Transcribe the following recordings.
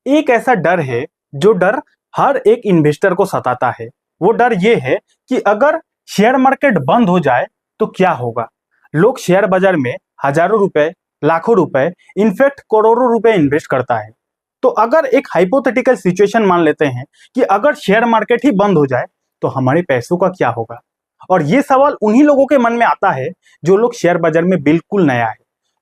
एक ऐसा डर है जो डर हर एक इन्वेस्टर को सताता है। वो डर ये है कि अगर शेयर मार्केट बंद हो जाए तो क्या होगा। लोग शेयर बाजार में हजारों रुपए, लाखों रुपए, इनफैक्ट करोड़ों रुपए इन्वेस्ट करता है। तो अगर एक हाइपोथेटिकल सिचुएशन मान लेते हैं कि अगर शेयर मार्केट ही बंद हो जाए तो हमारे पैसों का क्या होगा। और ये सवाल उन्हीं लोगों के मन में आता है जो लोग शेयर बाजार में बिल्कुल नया है।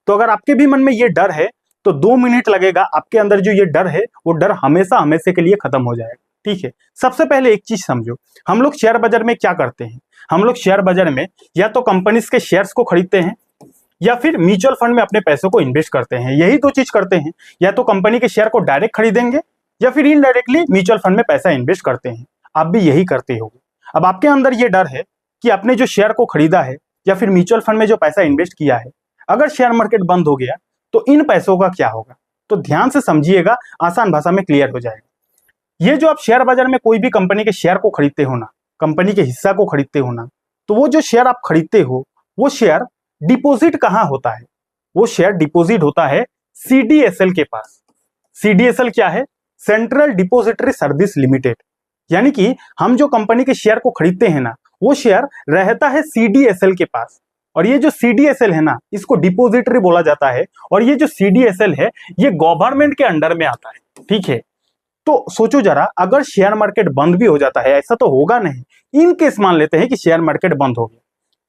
तो अगर आपके भी मन में ये डर है तो 2 मिनट लगेगा, आपके अंदर जो ये डर है वो डर हमेशा हमेशा के लिए खत्म हो जाएगा। ठीक है, सबसे पहले एक चीज समझो, हम लोग शेयर बाजार में क्या करते हैं। हम लोग शेयर बाजार में या तो कंपनीज के शेयर्स को खरीदते हैं या फिर म्यूचुअल फंड में अपने पैसों को इन्वेस्ट करते हैं। यही दो चीज करते हैं, या तो कंपनी के शेयर को डायरेक्ट खरीदेंगे या फिर इनडायरेक्टली म्यूचुअल फंड में पैसा इन्वेस्ट करते हैं। आप भी यही करते हो। अब आपके अंदर ये डर है कि आपने जो शेयर को खरीदा है या फिर म्यूचुअल फंड में जो पैसा इन्वेस्ट किया है, अगर शेयर मार्केट बंद हो गया तो इन पैसों का क्या होगा। तो ध्यान से समझिएगा, आसान भाषा में क्लियर हो जाएगा। ये जो आप शेयर बाजार में कोई भी कंपनी के शेयर को खरीदते हो ना, कंपनी के हिस्सा को खरीदते हो ना, तो वो जो शेयर आप खरीदते हो वो शेयर डिपॉजिट कहां होता है। वो शेयर डिपॉजिट होता है सीडीएसएल के पास। सीडीएसएल क्या है? Central depository service limited. यानी कि हम जो कंपनी के शेयर को खरीदते हैं ना, वो शेयर रहता है सीडीएसएल के पास। और ये जो सीडीएसएल है ना, इसको डिपॉजिटरी बोला जाता है। और ये जो सीडीएसएल है ये गवर्नमेंट के अंडर में आता है। ठीक है, तो सोचो जरा, अगर शेयर मार्केट बंद भी हो जाता है, ऐसा तो होगा नहीं, इन केस मान लेते हैं कि शेयर मार्केट बंद हो गया,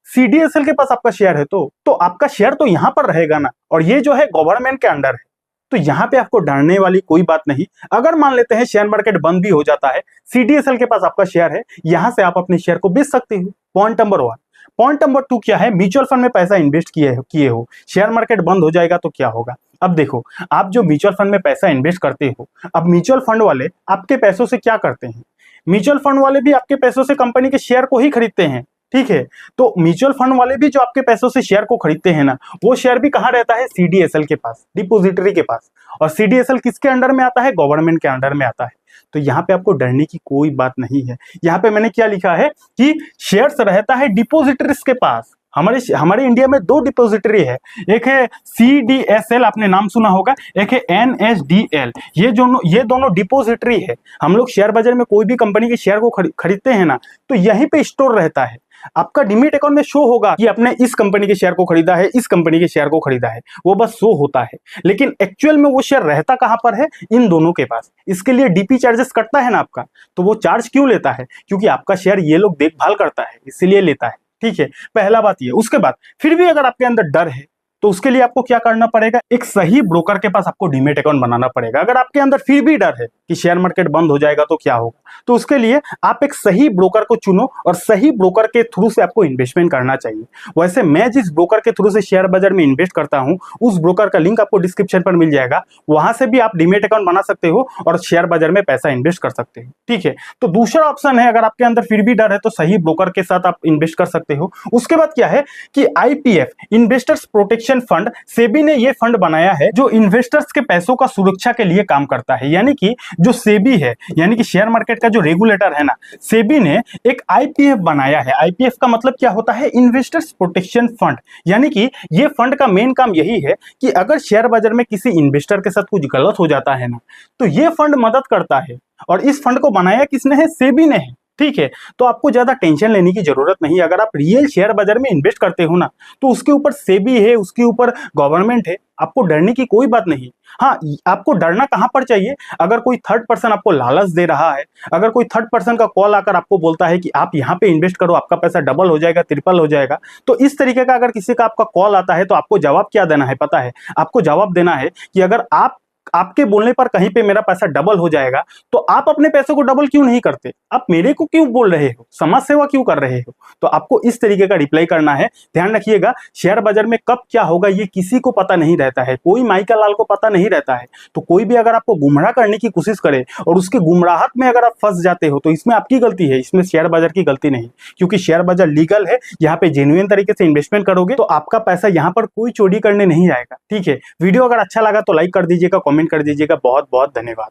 सीडीएसएल के पास आपका शेयर है तो आपका शेयर तो यहां पर रहेगा ना, और ये जो है गवर्नमेंट के अंडर है। तो यहां पे आपको डरने वाली कोई बात नहीं। अगर मान लेते हैं शेयर मार्केट बंद भी हो जाता है, सीडीएसएल के पास आपका शेयर है, यहां से आप अपने शेयर को बेच सकते हो। Point number 1। पॉइंट नंबर 2 क्या है? म्यूचुअल फंड में पैसा इन्वेस्ट किए हो, शेयर मार्केट बंद हो जाएगा तो क्या होगा। अब देखो, आप जो म्यूचुअल फंड में पैसा इन्वेस्ट करते हो, अब म्यूचुअल फंड वाले आपके पैसों से क्या करते हैं? म्यूचुअल फंड वाले भी आपके पैसों से कंपनी के शेयर को ही खरीदते हैं। ठीक है, तो म्यूचुअल फंड वाले भी जो आपके पैसों से शेयर को खरीदते हैं ना, वो शेयर भी कहां रहता है? सीडीएसएल के पास, डिपॉजिटरी के पास। और सीडीएसएल किसके अंडर में आता है? गवर्नमेंट के अंडर में आता है। तो यहाँ पे आपको डरने की कोई बात नहीं है। यहाँ पे मैंने क्या लिखा है कि शेयर्स रहता है डिपॉजिटरीज के पास। हमारे इंडिया में 2 डिपॉजिटरी है, एक है सीडीएसएल, आपने नाम सुना होगा, एक है एनएसडीएल। ये दोनों डिपॉजिटरी है। हम लोग शेयर बाजार में कोई भी कंपनी के शेयर को खरीदते हैं ना, तो यहीं पे स्टोर रहता है। आपका डीमैट अकाउंट में शो होगा कि आपने इस कंपनी के शेयर को खरीदा है, इस कंपनी के शेयर को खरीदा है, वो बस शो होता है। लेकिन एक्चुअल में वो शेयर रहता कहां पर है? इन दोनों के पास। इसके लिए डीपी चार्जेस कटता है ना आपका, तो वो चार्ज क्यों लेता है? क्योंकि आपका शेयर ये लोग देखभाल करता है, इसीलिए लेता है। ठीक है, पहला बात ये। उसके बाद फिर भी अगर आपके अंदर डर है तो उसके लिए आपको क्या करना पड़ेगा? एक सही ब्रोकर के पास आपको डीमैट अकाउंट बनाना पड़ेगा। अगर आपके अंदर फिर भी डर है कि शेयर मार्केट बंद हो जाएगा तो क्या होगा, तो उसके लिए आप एक सही ब्रोकर को चुनो और सही ब्रोकर के थ्रू से आपको इन्वेस्टमेंट करना चाहिए। वैसे मैं जिस ब्रोकर के थ्रू से शेयर बाजार में इन्वेस्ट करता हूं, उस ब्रोकर का लिंक आपको डिस्क्रिप्शन पर मिल जाएगा। वहां से भी आप डीमैट अकाउंट बना सकते हो और शेयर बाजार में पैसा इन्वेस्ट कर सकते हो। ठीक है, तो दूसरा ऑप्शन है, अगर आपके अंदर फिर भी डर है तो सही ब्रोकर के साथ आप इन्वेस्ट कर सकते हो। उसके बाद क्या है कि IPF, investors protection fund, SEBI ने ये फंड बनाया है जो इन्वेस्टर्स के पैसों का सुरक्षा के लिए काम करता है। यानी कि जो सेबी है, यानी कि शेयर मार्केट का जो रेगुलेटर है ना, सेबी ने एक आईपीएफ बनाया है। आईपीएफ का मतलब क्या होता है? Investors protection fund. यानी कि ये फंड का मेन काम यही है कि अगर शेयर बाजार में किसी इन्वेस्टर के साथ कुछ गलत हो जाता है ना, तो ये फंड मदद करता है। और इस फंड को बनाया किसने है? सेबी ने है। ठीक है, तो आपको ज्यादा टेंशन लेने की जरूरत नहीं। अगर आप रियल शेयर बाजार में इन्वेस्ट करते हो ना, तो उसके ऊपर सेबी है, उसके ऊपर गवर्नमेंट है, आपको डरने की कोई बात नहीं। हाँ, आपको डरना कहां पर चाहिए? अगर कोई थर्ड पर्सन आपको लालच दे रहा है, अगर कोई थर्ड पर्सन का कॉल आकर आपको बोलता है कि आप यहाँ पे इन्वेस्ट करो, आपका पैसा डबल हो जाएगा, ट्रिपल हो जाएगा, तो इस तरीके का अगर किसी का आपका कॉल आता है तो आपको जवाब क्या देना है पता है? आपको जवाब देना है कि अगर आपके बोलने पर कहीं पे मेरा पैसा डबल हो जाएगा तो आप अपने पैसे को डबल क्यों नहीं करते? आप मेरे को क्यों बोल रहे हो? समाज सेवा क्यों कर रहे हो? तो आपको इस तरीके का रिप्लाई करना है। ध्यान रखिएगा, शेयर बाजार में कब क्या होगा ये किसी को पता नहीं रहता है, कोई माई का लाल को पता नहीं रहता है। तो कोई भी अगर आपको गुमराह करने की कोशिश करे और उसके गुमराहट में अगर आप फंस जाते हो तो इसमें आपकी गलती है, इसमें शेयर बाजार की गलती नहीं। क्योंकि शेयर बाजार लीगल है, यहाँ पे जेन्युइन तरीके से इन्वेस्टमेंट करोगे तो आपका पैसा यहाँ पर कोई चोरी करने नहीं आएगा। ठीक है, वीडियो अगर अच्छा लगा तो लाइक कर दीजिएगा, कमेंट कर दीजिएगा। बहुत बहुत धन्यवाद।